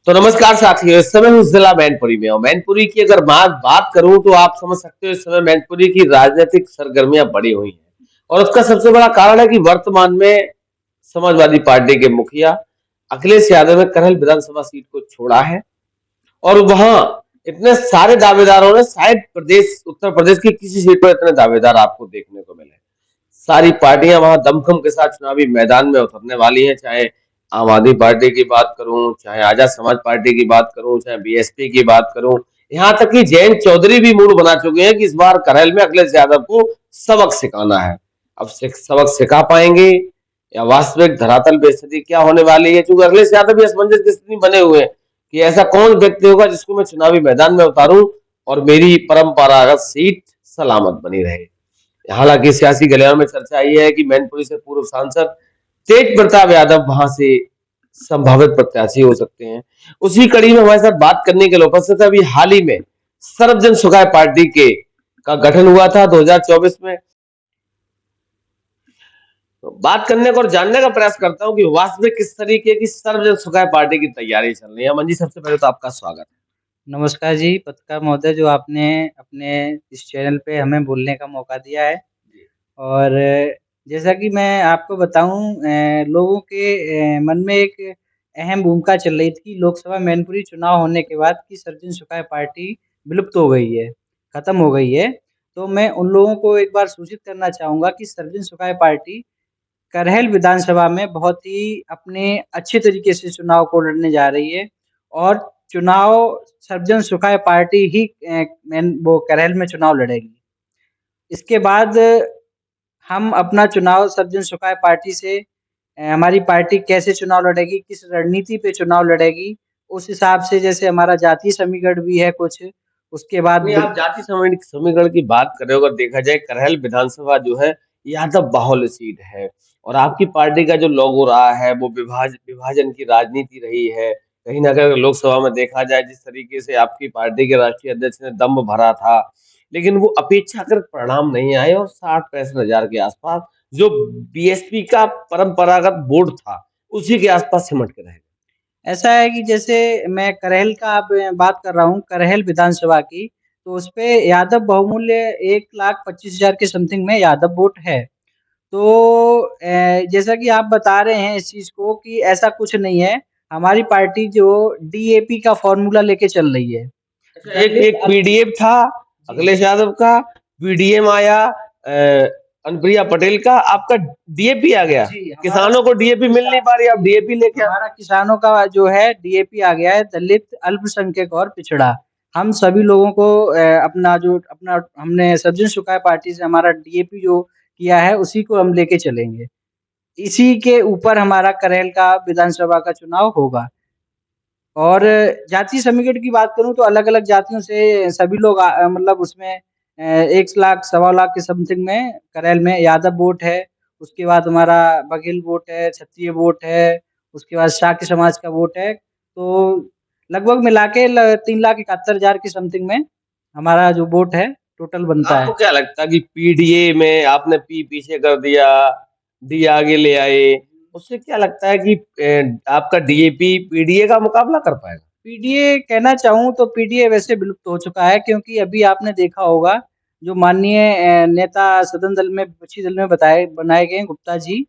तो नमस्कार साथियों, इस समय हूँ जिला मैनपुरी में और मैनपुरी की अगर बात करूं तो आप समझ सकते हो इस समय मैनपुरी की राजनीतिक सरगर्मियां बढ़ी हुई हैं। और उसका सबसे बड़ा कारण है कि वर्तमान में समाजवादी पार्टी के मुखिया अखिलेश यादव ने करहल विधानसभा सीट को छोड़ा है। और वहां इतने सारे दावेदारों ने शायद प्रदेश उत्तर प्रदेश की किसी सीट पर इतने दावेदार आपको देखने को मिले। सारी पार्टियां वहां दमखम के साथ चुनावी मैदान में उतरने वाली हैं, चाहे आम आदमी पार्टी की बात करूं, चाहे आजाद समाज पार्टी की बात करूं, चाहे बीएसपी की बात करूं, यहां तक कि जयंत चौधरी भी मूड बना चुके हैं कि इस बार करहल में अखिलेश यादव को सबक सिखाना है। अब सबक सिखा पाएंगे या वास्तविक धरातल पे स्थिति क्या होने वाली है, क्योंकि अखिलेश यादव भी असमंजस की स्थिति बने हुए हैं कि ऐसा कौन व्यक्ति होगा जिसको मैं चुनावी मैदान में उतारूं और मेरी परंपरागत सीट सलामत बनी रहे। हालांकि सियासी गलियारों में चर्चा ये है कि मैनपुरी से पूर्व सांसद तेज प्रताप यादव वहां से संभावित प्रत्याशी हो सकते हैं। उसी कड़ी में हमारे साथ बात करने के लिए उपस्थित है अभी हाल ही में सर्वजन सुखाय पार्टी के का गठन हुआ था 2024 में। तो बात करने को और जानने का प्रयास करता हूं कि वास्तविक किस तरीके की सर्वजन सुखाय पार्टी की तैयारी चल रही है। अमन जी, सबसे पहले तो आपका स्वागत है। नमस्कार जी, पत्रकार महोदय, जो आपने अपने इस चैनल पे हमें बोलने का मौका दिया है। और जैसा कि मैं आपको बताऊं, लोगों के मन में एक अहम भूमिका चल रही थी कि लोकसभा मैनपुरी चुनाव होने के बाद कि सर्जन सुखाय पार्टी विलुप्त हो गई है, खत्म हो गई है। तो मैं उन लोगों को एक बार सूचित करना चाहूँगा कि सर्जन सुखाय पार्टी करहल विधानसभा में बहुत ही अपने अच्छे तरीके से चुनाव को लड़ने जा रही है। और चुनाव सर्जन सुखाय पार्टी ही मेन वो करहल में चुनाव लड़ेगी। इसके बाद हम अपना चुनाव सर्जन सुखाय पार्टी से हमारी पार्टी कैसे चुनाव लड़ेगी, किस रणनीति पे चुनाव लड़ेगी, उस हिसाब से जैसे हमारा जातीय समीकरण भी है कुछ, उसके बाद नहीं, आप जाति समीकरण की बात कर रहे हो, अगर देखा जाए करहल विधानसभा जो है यादव बाहुल्य सीट है और आपकी पार्टी का जो लोगो रहा है वो विभाजन की राजनीति रही है। कहीं ना कहीं अगर लोकसभा में देखा जाए जिस तरीके से आपकी पार्टी के राष्ट्रीय अध्यक्ष ने दम्भ भरा था, लेकिन वो अपेक्षाकृत परिणाम नहीं आए और 60-65 हजार के आसपास जो बीएसपी का परंपरागत वोट था उसी के आसपास सिमट के रहे। ऐसा है कि जैसे मैं करहल का अब बात कर रहा हूँ, करहल विधानसभा की, तो उसपे यादव बहुमूल्य 1,25,000 के समथिंग में यादव वोट है। तो जैसा कि आप बता रहे हैं इस चीज़ को कि ऐसा कुछ नहीं है, हमारी पार्टी जो डीएपी का फ़ॉर्मूला लेके चल रही है। अच्छा, एक एक पीडीएफ था अखिलेश यादव का, पीडीएम आया अनुप्रिया पटेल का, आपका डीएपी आ गया। किसानों को डीएपी मिल नहीं पा रही, आप डीएपी लेके हमारा किसानों का जो है डीएपी आ गया है, दलित, अल्पसंख्यक और पिछड़ा। हम सभी लोगों को अपना हमने सर्जन सुखाय पार्टी से हमारा डीएपी जो किया है उसी को हम लेके चलेंगे। इसी के ऊपर हमारा करहल का विधानसभा का चुनाव होगा। और जातीय समीकरण की बात करूँ तो अलग-अलग जातियों से सभी लोग मतलब उसमें 1 लाख, सवा लाख के समथिंग में करैल में यादव वोट है। उसके बाद हमारा बघेल वोट है, क्षत्रिय वोट है, उसके बाद शाक्य समाज का वोट है। तो लगभग मिला के 3,71,000 के समथिंग में हमारा जो वोट है टोटल बनता आपको है। क्या लगता है कि पीडीए में आपने पी पीछे कर दिया, डी आगे ले आए, उससे क्या लगता है कि आपका डीएपी पीडीए का मुकाबला कर पाएगा? पीडीए कहना चाहूँ तो पीडीए वैसे विलुप्त हो चुका है, क्योंकि अभी आपने देखा होगा जो माननीय नेता सदन दल में विपक्षी दल में बनाए गए हैं गुप्ता जी,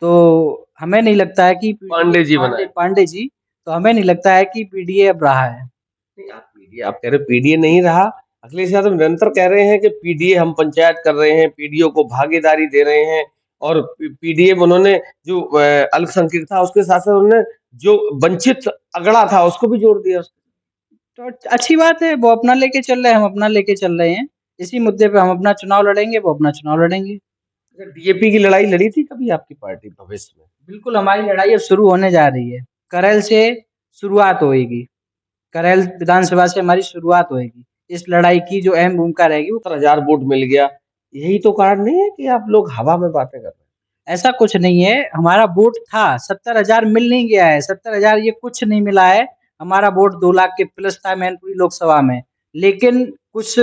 तो हमें नहीं लगता है कि पांडे जी बनाए। पांडे जी, तो हमें नहीं लगता है कि पीडीए अब रहा है। नहीं, आप कह रहे हो पीडीए नहीं रहा। अखिलेश यादव निरंतर कह रहे हैं कि पीडीए हम पंचायत कर रहे हैं, पीडीओ को भागीदारी दे रहे हैं और पीडीए में उन्होंने जो अल्पसंख्यक था उसके साथ साथ उन्होंने जो वंचित अगड़ा था उसको भी जोड़ दिया। तो अच्छी बात है, वो अपना लेके चल रहे हैं, हम अपना लेके चल रहे हैं। इसी मुद्दे पे हम अपना चुनाव लड़ेंगे, वो अपना चुनाव लड़ेंगे। डीएपी की लड़ाई लड़ी थी कभी आपकी पार्टी भविष्य में? बिल्कुल, हमारी लड़ाई अब शुरू होने जा रही है। करैल से शुरुआत होएगी। करैल विधानसभा से हमारी शुरुआत होएगी। इस लड़ाई की जो अहम भूमिका रहेगी वो 70,000 वोट मिल गया, यही तो कारण नहीं है कि आप लोग हवा में बातें कर रहे हैं? ऐसा कुछ नहीं है, हमारा वोट था, 70,000 मिल नहीं गया है, 70,000 ये कुछ नहीं मिला है। हमारा वोट 2 लाख के प्लस था मैनपुरी लोकसभा में। लेकिन कुछ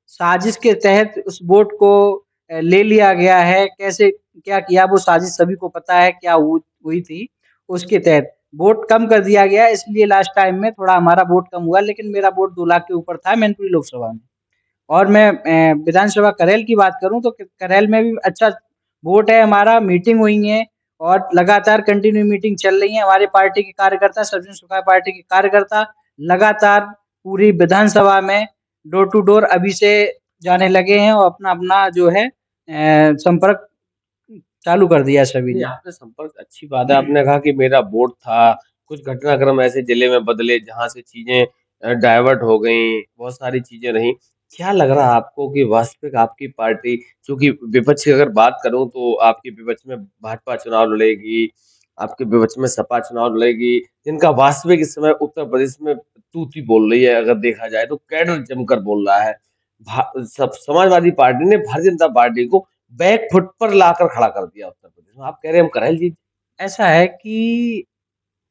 साजिश के तहत उस वोट को ले लिया गया है। कैसे क्या किया वो साजिश सभी को पता है क्या हुई थी उसके तहत। वोट कम कर दिया गया, इसलिए लास्ट टाइम में थोड़ा हमारा वोट कम हुआ, लेकिन मेरा वोट 2 लाख के ऊपर था मैनपुरी लोकसभा में। और मैं विधानसभा करेल की बात करूँ तो करेल में भी अच्छा वोट है हमारा, मीटिंग हुई है और लगातार कंटिन्यू मीटिंग चल रही है। हमारे पार्टी के कार्यकर्ता, सर्वजन सुखाय पार्टी के कार्यकर्ता लगातार पूरी विधानसभा में डोर टू डोर अभी से जाने लगे हैं और अपना-अपना जो है संपर्क चालू कर दिया है सभी नहीं, ने। आपने संपर्क अच्छी बात है। आपने कहा कि मेरा वोट था, कुछ घटनाक्रम ऐसे जिले में बदले जहाँ से चीज़ें डाइवर्ट हो गईं, बहुत सारी चीज़ें रहीं। क्या लग रहा है आपको कि वास्तविक आपकी पार्टी, चूँकि विपक्ष की अगर बात करूँ तो आपके विपक्ष में भाजपा चुनाव लड़ेगी, आपके विपक्ष में सपा चुनाव लड़ेगी, जिनका वास्तविक इस समय उत्तर प्रदेश में तूती बोल रही है अगर देखा जाए तो कैडर जमकर बोल रहा है। भा सब समाजवादी पार्टी ने भारतीय जनता पार्टी को बैक फुट पर लाकर खड़ा कर दिया उत्तर प्रदेश में। आप कह रहे हैं हम करेल जीत। ऐसा है कि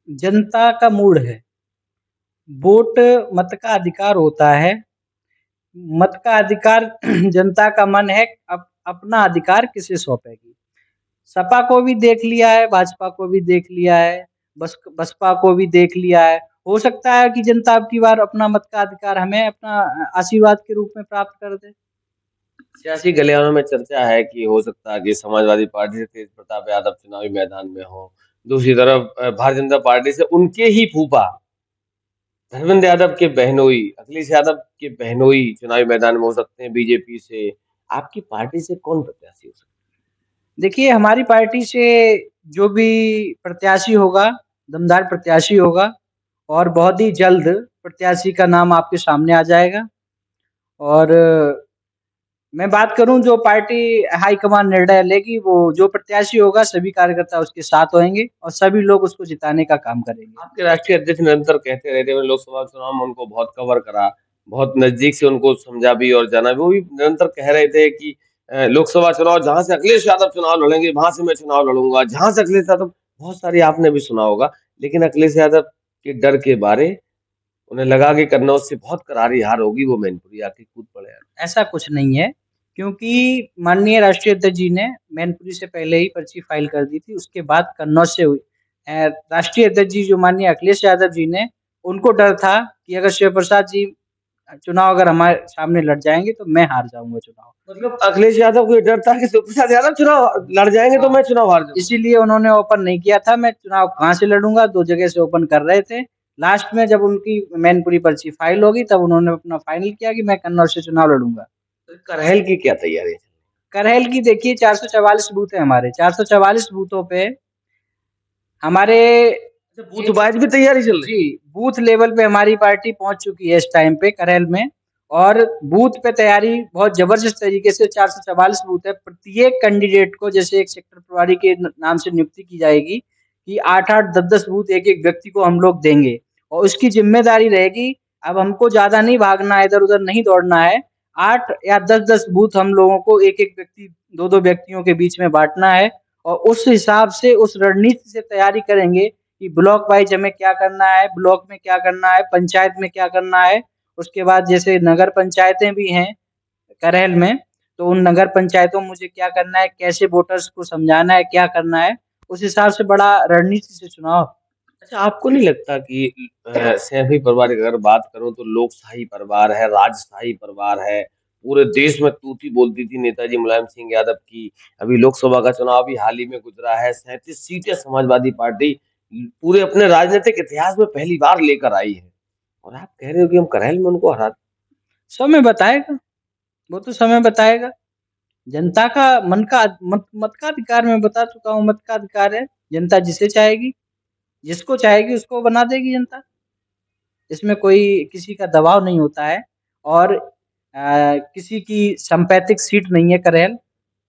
जनता का मूड है, वोट मत का अधिकार होता है, मत का अधिकार जनता का मन है, अपना अधिकार किसे सौंपेगी। सपा को भी देख लिया है, भाजपा को भी देख लिया है, बसपा को भी देख लिया है। हो सकता है कि जनता अब की बार अपना मत का अधिकार हमें अपना आशीर्वाद के रूप में प्राप्त कर दे। सियासी गलियारों में चर्चा है कि हो सकता है कि समाजवादी पार्टी से तेज प्रताप यादव चुनावी मैदान में हो। दूसरी तरफ भारतीय जनता पार्टी से उनके ही फूफा धर्मेंद्र यादव के बहनोई, अखिलेश यादव के बहनोई चुनावी मैदान में हो सकते हैं बीजेपी से। आपकी पार्टी से कौन प्रत्याशी हो सकता देखिए, हमारी पार्टी से जो भी प्रत्याशी होगा, दमदार प्रत्याशी होगा और बहुत ही जल्द प्रत्याशी का नाम आपके सामने आ जाएगा। और मैं बात करूँ जो पार्टी हाईकमान निर्णय लेगी, वो जो प्रत्याशी होगा सभी कार्यकर्ता उसके साथ होंगे और सभी लोग उसको जिताने का काम करेंगे। है? आपके राष्ट्रीय अध्यक्ष निरंतर कहते रहते हैं, मैंने लोकसभा चुनाव में उनको बहुत कवर करा, बहुत नज़दीक से उनको समझा भी और जाना भी। वो भी निरंतर कह रहे थे कि लोकसभा चुनाव जहाँ से अखिलेश यादव चुनाव लड़ेंगे, वहाँ से मैं चुनाव लड़ूँगा, जहाँ से अखिलेश यादव। बहुत सारी आपने भी सुना होगा, लेकिन अखिलेश यादव के डर के मारे उन्हें लगा कि कन्नौज से बहुत करारी हार होगी, वो मैनपुरी आके कूद पड़े। ऐसा कुछ नहीं है, क्योंकि माननीय राष्ट्रीय अध्यक्ष जी ने मैनपुरी से पहले ही पर्ची फाइल कर दी थी, उसके बाद कन्नौज से हुई। राष्ट्रीय अध्यक्ष जी जो माननीय अखिलेश यादव जी ने, उनको डर था कि अगर शिव प्रसाद जी चुनाव अगर हमारे सामने लड़ जाएँगे तो मैं हार जाऊँगा चुनाव। मतलब अखिलेश यादव को ये डर था कि शिव प्रसाद यादव चुनाव लड़ जाएंगे तो मैं चुनाव हार जाऊंगा। इसीलिए उन्होंने ओपन नहीं किया था, मैं चुनाव कहाँ से लड़ूँगा, 2 जगह से ओपन कर रहे थे। लास्ट में जब उनकी मैनपुरी पर्ची फाइल होगी तब उन्होंने अपना फाइनल किया कि मैं कन्नौज से चुनाव लड़ूँगा। तो करहेल की क्या तैयारी है? करहेल की देखिए 444 बूथ है हमारे, 444 बूथों पे हमारे बूथ वाइज भी तैयारी चल रही है? जी, बूथ लेवल पे हमारी पार्टी पहुँच चुकी है इस टाइम पे करहेल में और बूथ पे तैयारी बहुत ज़बरदस्त तरीके से 444 बूथ है। प्रत्येक कैंडिडेट को जैसे एक सेक्टर प्रभारी के नाम से नियुक्ति की जाएगी कि 8-8, 10-10 बूथ एक-एक व्यक्ति को हम लोग देंगे और उसकी ज़िम्मेदारी रहेगी, अब हमको ज़्यादा नहीं भागना है, इधर-उधर नहीं दौड़ना है। 8 या 10-10 बूथ हम लोगों को एक-एक व्यक्ति 2-2 व्यक्तियों के बीच में बाँटना है और उस हिसाब से उस रणनीति से तैयारी करेंगे कि ब्लॉक वाइज हमें क्या करना है, ब्लॉक में क्या करना है, पंचायत में क्या करना है। उसके बाद जैसे नगर पंचायतें भी हैं करहेल में, तो उन नगर पंचायतों में मुझे क्या करना है, कैसे वोटर्स को समझाना है, क्या करना है, उस हिसाब से बड़ा रणनीति से चुनाव। अच्छा, आपको नहीं लगता कि सैफी परिवार की अगर बात करूं तो लोकशाही परिवार है, राजशाही परिवार है, पूरे देश में तूती बोलती थी नेताजी मुलायम सिंह यादव की। अभी लोकसभा का चुनाव भी हाल ही में गुजरा है, 37 सीटें समाजवादी पार्टी पूरे अपने राजनीतिक इतिहास में पहली बार लेकर आई है, और आप कह रहे हो कि हम करहेल में उनको हरा। समय बताएगा, वो तो समय बताएगा। जनता का मन का मत का अधिकार मैं बता चुका हूँ, मत का अधिकार है। जनता जिसे चाहेगी, जिसको चाहेगी उसको बना देगी जनता। इसमें कोई किसी का दबाव नहीं होता है और किसी की संपैतृक सीट नहीं है करहेल,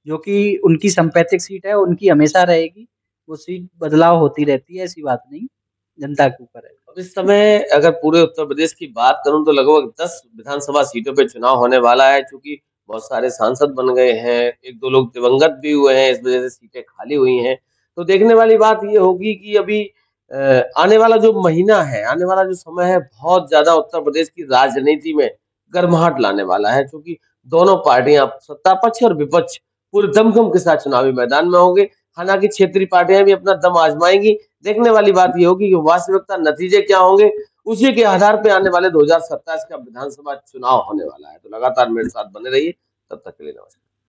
जो कि उनकी संपैतृक सीट है, उनकी हमेशा रहेगी। वो सीट बदलाव होती रहती है, ऐसी बात नहीं, जनता के ऊपर है। अब इस समय अगर पूरे उत्तर प्रदेश की बात करूं तो लगभग 10 विधानसभा सीटों पे चुनाव होने वाला है, क्योंकि बहुत सारे सांसद बन गए हैं, एक दो लोग दिवंगत भी हुए हैं, इस वजह से सीटें खाली हुई हैं। तो देखने वाली बात ये होगी कि अभी आने वाला जो महीना है, आने वाला जो समय है, बहुत ज्यादा उत्तर प्रदेश की राजनीति में गर्माहट लाने वाला है, क्योंकि दोनों पार्टियां, सत्ता पक्ष और विपक्ष, पूरे दमखम के साथ चुनावी मैदान में होंगे। हालांकि क्षेत्रीय पार्टियां भी अपना दम आजमाएंगी, देखने वाली बात ये होगी कि वास्तविकता नतीजे क्या होंगे, उसी के आधार पे आने वाले 2027 का विधानसभा चुनाव होने वाला है। तो लगातार मेरे साथ बने रहिए, तब तक के लिए नमस्कार।